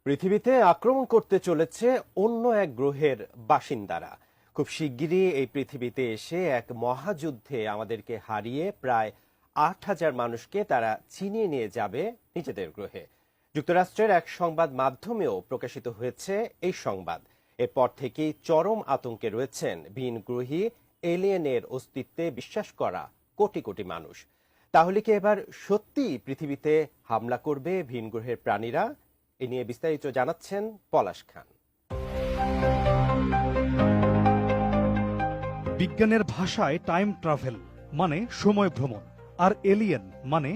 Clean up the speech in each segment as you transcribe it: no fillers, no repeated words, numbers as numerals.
পৃথিবীতে আক্রমণ করতে চলেছে অন্য এক গ্রহের বাসিন্দারা। খুব শিগগিরই এই পৃথিবীতে এসে এক মহাযুদ্ধে আমাদেরকে হারিয়ে প্রায় ৮,০০০ মানুষকে তারা ছিনিয়ে নিয়ে যাবে নিজেদের গ্রহে। যুক্তরাষ্ট্রের এক সংবাদ মাধ্যমেও প্রকাশিত হয়েছে এই সংবাদ। এরপর থেকেই চরম আতঙ্কে রয়েছেন ভিনগ্রহী এলিয়েনের অস্তিত্বে বিশ্বাস করা কোটি কোটি মানুষ। তাহলে কি এবার সত্যি পৃথিবীতে হামলা করবে ভিনগ্রহের প্রাণীরা? এ নিয়ে বিস্তারিত জানাচ্ছেন পলাশ খান। বিজ্ঞানের ভাষায় টাইম ট্রাভেল মানে সময় ভ্রমণ, আর এলিয়েন মানে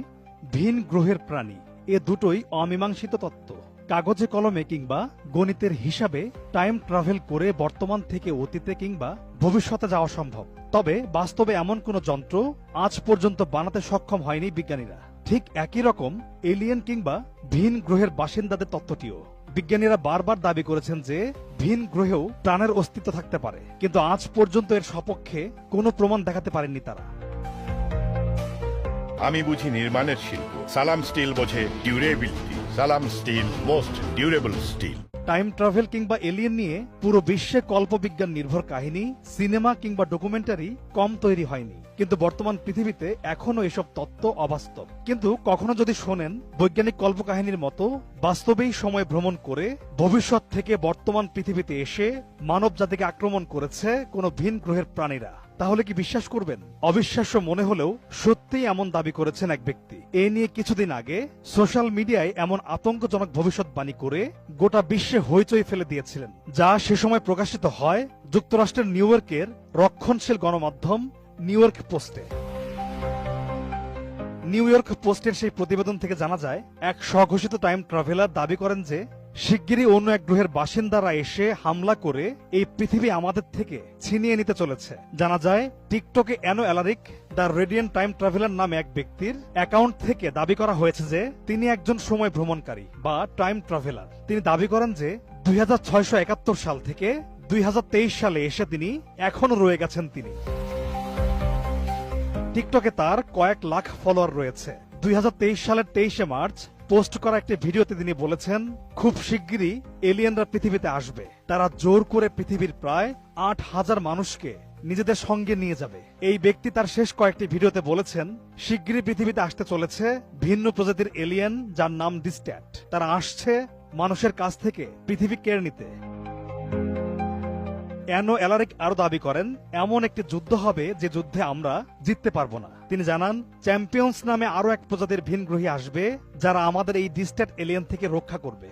ভিন গ্রহের প্রাণী। এ দুটোই অমীমাংসিত তত্ত্ব। কাগজে কলমে কিংবা গণিতের হিসাবে টাইম ট্রাভেল করে বর্তমান থেকে অতীতে কিংবা ভবিষ্যতে যাওয়া সম্ভব, তবে বাস্তবে এমন কোনো যন্ত্র আজ পর্যন্ত বানাতে সক্ষম হয়নি বিজ্ঞানীরা। ঠিক একই রকম এলিয়েন কিংবা ভিন গ্রহের বাসিন্দাদের তত্ত্বটিও। বিজ্ঞানীরা বারবার দাবি করেছেন যে ভিন গ্রহেও প্রাণের অস্তিত্ব থাকতে পারে, কিন্তু আজ পর্যন্ত এর সপক্ষে কোনো প্রমাণ দেখাতে পারেননি তারা। আমি বুঝি নির্মাণের শিল্প, সালাম স্টিল বোঝে ডিউরেবিলিটি। সালাম steel, most durable steel. Time travel কিংবা এলিয়েন নিয়ে পুরো বিশ্বে কল্পবিজ্ঞান নির্ভর কাহিনী, সিনেমা কিংবা ডকুমেন্টারি কম তৈরি হয়নি, কিন্তু বর্তমান পৃথিবীতে এখনো এসব তত্ত্ব অবাস্তব। কিন্তু কখনো যদি শোনেন বৈজ্ঞানিক কল্পকাহিনীর মতো বাস্তবেই সময় ভ্রমণ করে ভবিষ্যৎ থেকে বর্তমান পৃথিবীতে এসে মানব জাতিকে আক্রমণ করেছে কোনো ভিন গ্রহের প্রাণীরা, তাহলে কি বিশ্বাস করবেন? অবিশ্বাস্য মনে হলেও সত্যিই এমন দাবি করেছেন এক ব্যক্তি। এ নিয়ে কিছুদিন আগে সোশ্যাল মিডিয়ায় এমন আতঙ্কজনক ভবিষ্যৎবাণী করে গোটা বিশ্বে হইচই ফেলে দিয়েছিলেন, যা সে সময় প্রকাশিত হয় যুক্তরাষ্ট্রের নিউ ইয়র্কের রক্ষণশীল গণমাধ্যম নিউ ইয়র্ক পোস্টে। নিউ ইয়র্ক পোস্টের সেই প্রতিবেদন থেকে জানা যায়, এক স্বঘোষিত টাইম ট্রাভেলার দাবি করেন যে শিগগিরই অন্য এক গ্রহের বাসিন্দারা এসে হামলা করে এই পৃথিবী আমাদের থেকে ছিনিয়ে নিতে চলেছে। জানা যায়, টিকটকে Eno Alaric the radiant time traveller নামে এক ব্যক্তির অ্যাকাউন্ট থেকে দাবি করা হয়েছে যে তিনি একজন সময় ভ্রমণকারী বা টাইম ট্রাভেলার। তিনি দাবি করেন যে 2671 সাল থেকে 2023 সালে এসে তিনি এখনো রয়ে গেছেন। তিনি টিকটকে তার কয়েক লাখ ফলোয়ার রয়েছে। 2023 সালের 23শে মার্চ পোস্ট করা একটি ভিডিওতে তিনি বলেছেন, খুব শিগগিরই এলিয়েনরা পৃথিবীতে আসবে। তারা জোর করে পৃথিবীর প্রায় 8,000 মানুষকে নিজেদের সঙ্গে নিয়ে যাবে। এই ব্যক্তি তার শেষ কয়েকটি ভিডিওতে বলেছেন, শিগগিরই পৃথিবীতে আসতে চলেছে ভিন্ন প্রজাতির এলিয়েন যার নাম ডিস্ট্যাট। তারা আসছে মানুষের কাছ থেকে পৃথিবী কেড়ে নিতে। অ্যানো অ্যালারিক আরো দাবি করেন, এমন একটি যুদ্ধ হবে যে যুদ্ধে আমরা জিততে পারবো না। তিনি জানান, চ্যাম্পিয়ন্স নামে আরো এক প্রজাতির ভিনগ্রহী আসবে যারা আমাদের এই ডিস্ট্যাট এলিয়েন থেকে রক্ষা করবে।